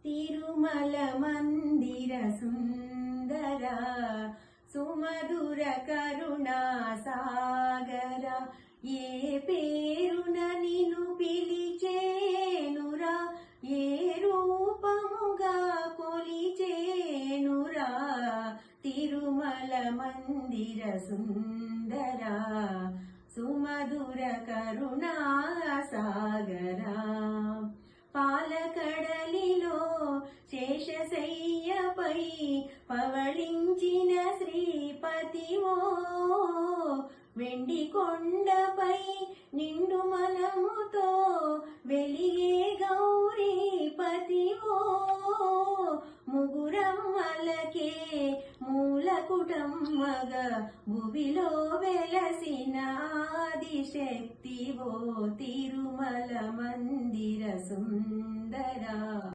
తిరుమల మందిర సుందర సుమధుర కరుణా సాగర ఏ పేరున నిన్ను పిలిచేనురా ఏ రూపముగా కొలిచేనురా తిరుమల మందిర సుందర సుమధుర కరుణా సాగర పాలకడలిలో శేషశయ్యపై పవళించిన శ్రీపతివో వెండి కొండపై నిండు మనముతో వెలిగే గౌరీపతివో ముగురమ్మలకే మూలకుటమ్మగా భువిలో వెలసిన ఆదిశక్తివో తిరుమల మందిర సుందర